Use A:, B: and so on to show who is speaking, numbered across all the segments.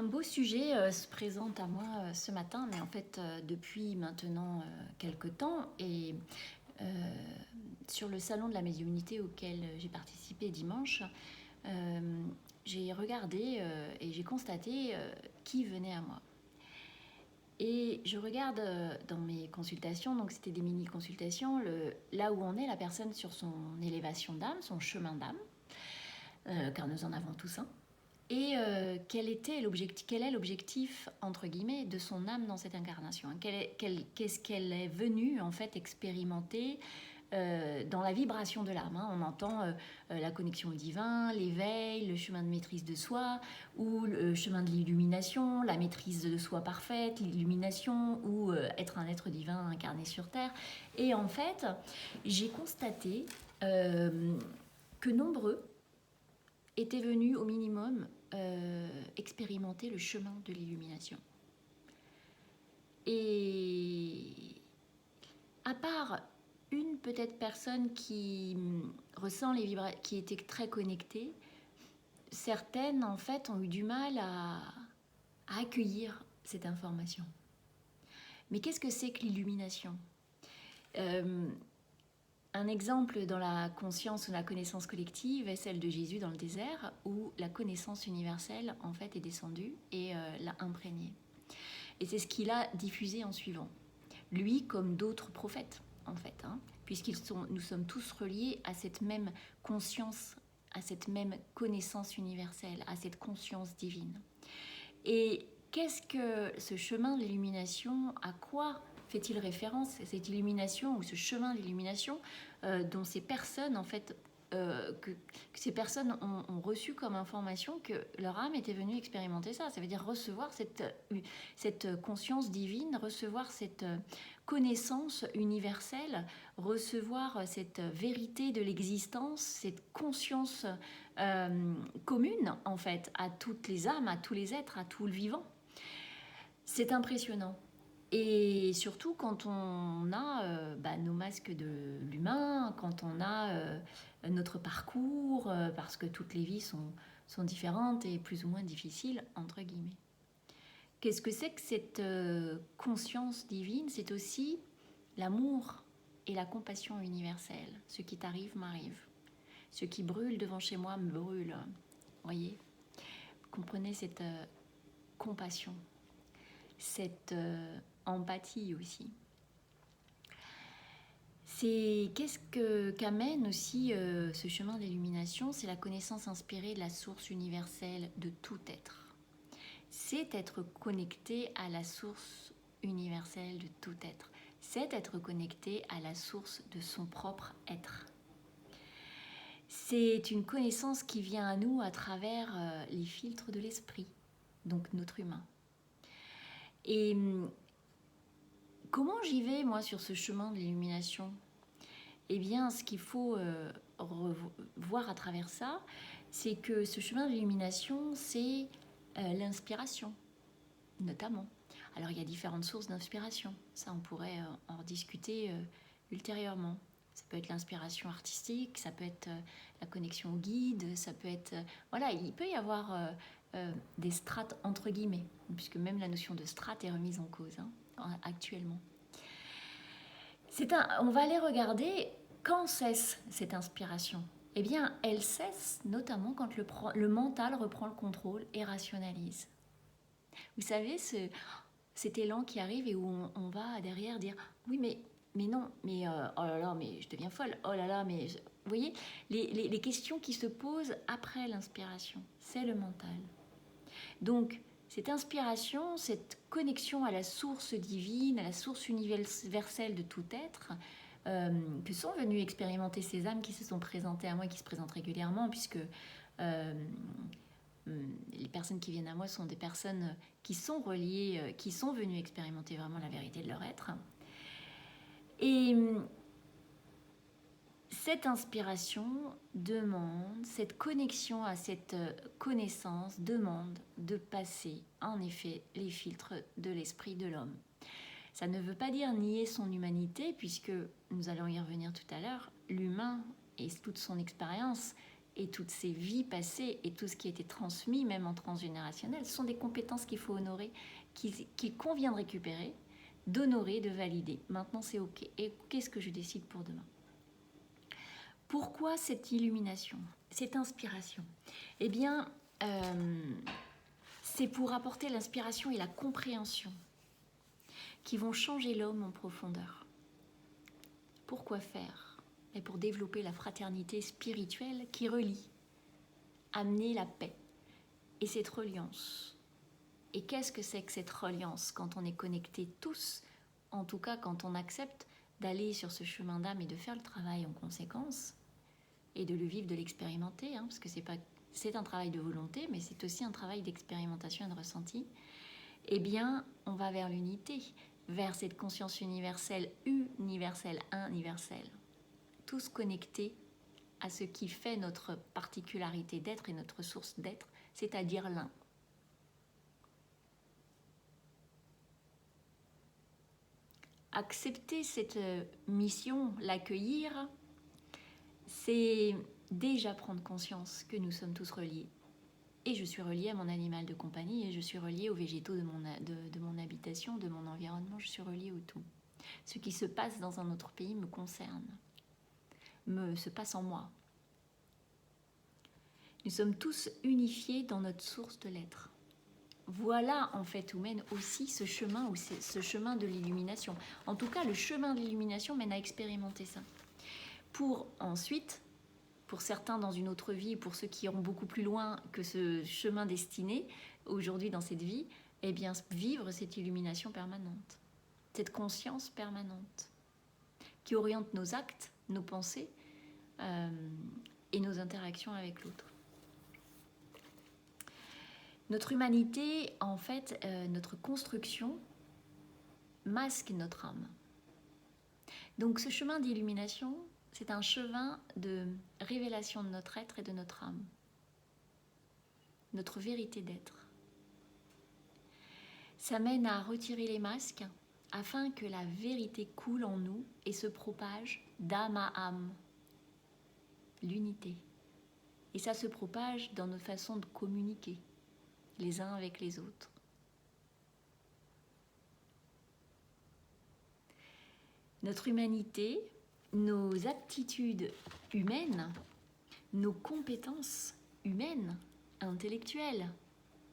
A: Un beau sujet se présente à moi ce matin, mais en fait depuis maintenant quelque temps. Et euh, sur le salon de la médiumnité auquel j'ai participé dimanche, euh, j'ai regardé et j'ai constaté qui venait à moi. Et je regarde dans mes consultations, donc c'était des mini-consultations, là où en est la personne sur son élévation d'âme, son chemin d'âme, car nous en avons tous un. Et quel est l'objectif, entre guillemets, de son âme dans cette incarnation? Qu'est-ce qu'elle est venue, en fait, expérimenter dans la vibration de l'âme, hein. On entend la connexion au divin, l'éveil, le chemin de maîtrise de soi, ou le chemin de l'illumination, la maîtrise de soi parfaite, l'illumination, ou être un être divin incarné sur Terre. Et en fait, j'ai constaté que nombreux étaient venus au minimum expérimenter le chemin de l'illumination. Et à part une peut-être personne qui ressent les vibrations, qui était très connectée, certaines en fait ont eu du mal à accueillir cette information. Mais qu'est-ce que c'est que l'illumination? Un exemple dans la conscience ou la connaissance collective est celle de Jésus dans le désert, où la connaissance universelle en fait est descendue et l'a imprégné. Et c'est ce qu'il a diffusé en suivant. Lui comme d'autres prophètes en fait, hein, nous sommes tous reliés à cette même conscience, à cette même connaissance universelle, à cette conscience divine. Et qu'est-ce que ce chemin de l'illumination, à quoi fait-il référence, cette illumination ou ce chemin d'illumination dont ces personnes en fait que ces personnes ont reçu comme information que leur âme était venue expérimenter ça. Ça veut dire recevoir cette conscience divine, recevoir cette connaissance universelle, recevoir cette vérité de l'existence, cette conscience commune en fait à toutes les âmes, à tous les êtres, à tout le vivant. C'est impressionnant. Et surtout quand on a nos masques de l'humain, quand on a notre parcours, parce que toutes les vies sont différentes et plus ou moins difficiles, entre guillemets. Qu'est-ce que c'est que cette conscience divine? C'est aussi l'amour et la compassion universelle. Ce qui t'arrive m'arrive. Ce qui brûle devant chez moi me brûle. Voyez, comprenez cette compassion, cette empathie aussi. Qu'est-ce qu'amène aussi ce chemin d'illumination? C'est la connaissance inspirée de la source universelle de tout être. C'est être connecté à la source universelle de tout être. C'est être connecté à la source de son propre être. C'est une connaissance qui vient à nous à travers les filtres de l'esprit, donc notre humain. Et comment j'y vais, moi, sur ce chemin de l'illumination? Eh bien, ce qu'il faut voir à travers ça, c'est que ce chemin de l'illumination, c'est l'inspiration, notamment. Alors, il y a différentes sources d'inspiration. Ça, on pourrait en rediscuter ultérieurement. Ça peut être l'inspiration artistique, ça peut être la connexion au guide, ça peut être... voilà, il peut y avoir des strates entre guillemets, puisque même la notion de strate est remise en cause actuellement. On va aller regarder quand cesse cette inspiration. Eh bien, elle cesse notamment quand le mental reprend le contrôle et rationalise. Vous savez, cet élan qui arrive et où on va derrière dire « oui, mais non, mais oh là là, mais je deviens folle, oh là là, mais... » Vous voyez, les questions qui se posent après l'inspiration, c'est le mental. Donc, cette inspiration, cette connexion à la source divine, à la source universelle de tout être, que sont venues expérimenter ces âmes qui se sont présentées à moi et qui se présentent régulièrement, puisque les personnes qui viennent à moi sont des personnes qui sont reliées, qui sont venues expérimenter vraiment la vérité de leur être. Et cette inspiration demande, cette connexion à cette connaissance demande de passer en effet les filtres de l'esprit de l'homme. Ça ne veut pas dire nier son humanité, puisque nous allons y revenir tout à l'heure, l'humain et toute son expérience et toutes ces vies passées et tout ce qui a été transmis, même en transgénérationnel, ce sont des compétences qu'il faut honorer, qu'il convient de récupérer, d'honorer, de valider. Maintenant, c'est OK. Et qu'est-ce que je décide pour demain? Pourquoi cette illumination, cette inspiration? Eh bien, c'est pour apporter l'inspiration et la compréhension qui vont changer l'homme en profondeur. Pourquoi faire? Et pour développer la fraternité spirituelle qui relie, amener la paix et cette reliance. Et qu'est-ce que c'est que cette reliance quand on est connectés tous, en tout cas quand on accepte d'aller sur ce chemin d'âme et de faire le travail en conséquence et de le vivre, de l'expérimenter, parce que c'est un travail de volonté, mais c'est aussi un travail d'expérimentation et de ressenti. Eh bien, on va vers l'unité, vers cette conscience universelle, universelle. Tous connectés à ce qui fait notre particularité d'être et notre source d'être, c'est-à-dire l'un. Accepter cette mission, l'accueillir, c'est déjà prendre conscience que nous sommes tous reliés. Et je suis reliée à mon animal de compagnie, et je suis reliée aux végétaux de mon habitation, de mon environnement, je suis reliée au tout. Ce qui se passe dans un autre pays me concerne, se passe en moi. Nous sommes tous unifiés dans notre source de l'être. Voilà en fait où mène aussi ce chemin de l'illumination. En tout cas, le chemin de l'illumination mène à expérimenter ça. Pour ensuite, pour certains dans une autre vie, pour ceux qui iront beaucoup plus loin que ce chemin destiné, aujourd'hui dans cette vie, eh bien vivre cette illumination permanente, cette conscience permanente, qui oriente nos actes, nos pensées et nos interactions avec l'autre. Notre humanité, en fait, notre construction masque notre âme. Donc ce chemin d'illumination, c'est un chemin de révélation de notre être et de notre âme, notre vérité d'être. Ça mène à retirer les masques afin que la vérité coule en nous et se propage d'âme à âme, l'unité. Et ça se propage dans notre façon de communiquer, les uns avec les autres. Notre humanité, nos aptitudes humaines, nos compétences humaines, intellectuelles,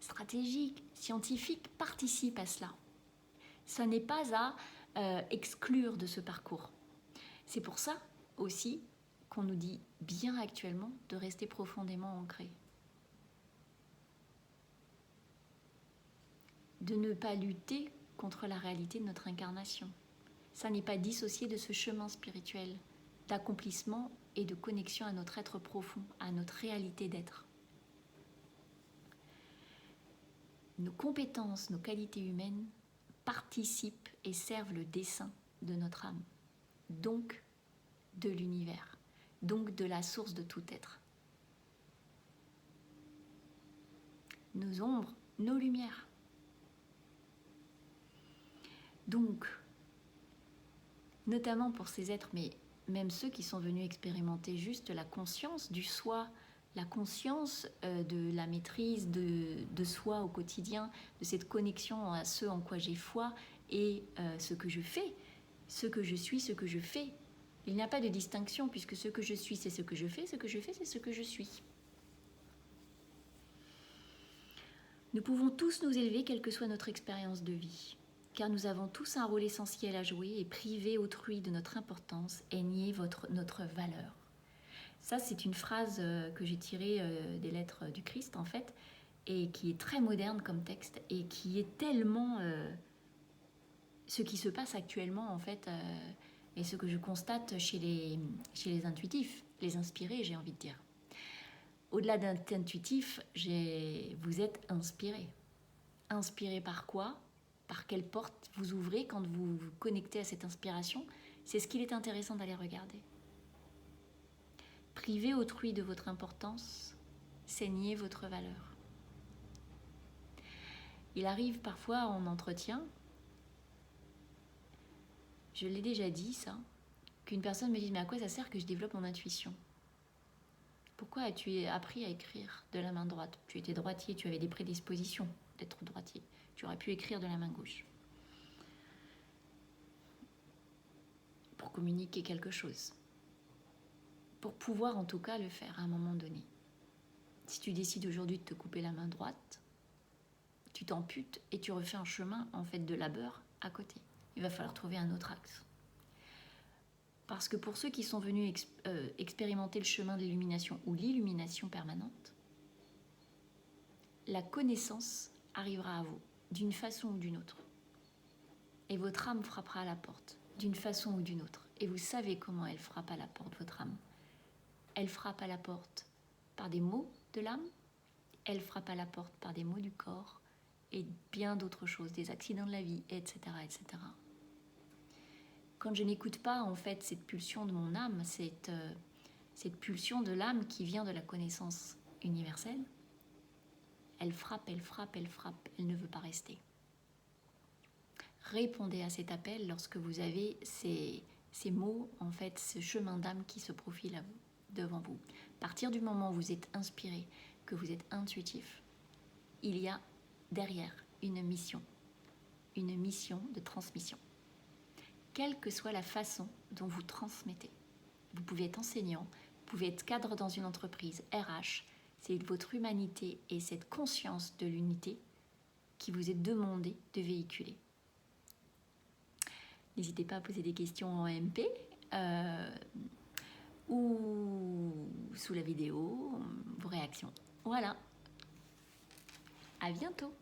A: stratégiques, scientifiques participent à cela. Ça n'est pas à exclure de ce parcours. C'est pour ça aussi qu'on nous dit bien actuellement de rester profondément ancré. De ne pas lutter contre la réalité de notre incarnation. Ça n'est pas dissocié de ce chemin spirituel d'accomplissement et de connexion à notre être profond, à notre réalité d'être. Nos compétences, nos qualités humaines participent et servent le dessein de notre âme, donc de l'univers, donc de la source de tout être. Nos ombres, nos lumières. Donc, notamment pour ces êtres, mais même ceux qui sont venus expérimenter juste la conscience du soi, la conscience de la maîtrise de soi au quotidien, de cette connexion à ce en quoi j'ai foi et ce que je fais, ce que je suis, ce que je fais. Il n'y a pas de distinction puisque ce que je suis, c'est ce que je fais, ce que je fais, c'est ce que je suis. Nous pouvons tous nous élever, quelle que soit notre expérience de vie. Car nous avons tous un rôle essentiel à jouer et priver autrui de notre importance est nier notre valeur. Ça, c'est une phrase que j'ai tirée des lettres du Christ, en fait, et qui est très moderne comme texte et qui est tellement ce qui se passe actuellement, en fait, et ce que je constate chez les intuitifs, les inspirés, j'ai envie de dire. Au-delà d'être intuitif, vous êtes inspiré. Inspiré par quoi ? Par quelle porte vous ouvrez quand vous vous connectez à cette inspiration, c'est ce qu'il est intéressant d'aller regarder. Priver autrui de votre importance, c'est nier votre valeur. Il arrive parfois en entretien, je l'ai déjà dit ça, qu'une personne me dise « mais à quoi ça sert que je développe mon intuition ?» Pourquoi as-tu appris à écrire de la main droite? Tu étais droitier, tu avais des prédispositions d'être droitier. Tu aurais pu écrire de la main gauche pour communiquer quelque chose, pour pouvoir en tout cas le faire à un moment donné. Si tu décides aujourd'hui de te couper la main droite, tu t'amputes et tu refais un chemin en fait de labeur à côté. Il va falloir trouver un autre axe. Parce que pour ceux qui sont venus expérimenter le chemin de l'illumination ou l'illumination permanente, la connaissance arrivera à vous d'une façon ou d'une autre. Et votre âme frappera à la porte d'une façon ou d'une autre. Et vous savez comment elle frappe à la porte, votre âme. Elle frappe à la porte par des mots de l'âme, elle frappe à la porte par des mots du corps et bien d'autres choses, des accidents de la vie, etc., etc. Quand je n'écoute pas en fait cette pulsion de mon âme, cette pulsion de l'âme qui vient de la connaissance universelle, elle frappe, elle frappe, elle frappe, elle ne veut pas rester. Répondez à cet appel lorsque vous avez ces mots, en fait, ce chemin d'âme qui se profile à vous, devant vous. À partir du moment où vous êtes inspiré, que vous êtes intuitif, il y a derrière une mission de transmission. Quelle que soit la façon dont vous transmettez. Vous pouvez être enseignant, vous pouvez être cadre dans une entreprise, RH, c'est votre humanité et cette conscience de l'unité qui vous est demandé de véhiculer. N'hésitez pas à poser des questions en MP ou sous la vidéo, vos réactions. Voilà, à bientôt.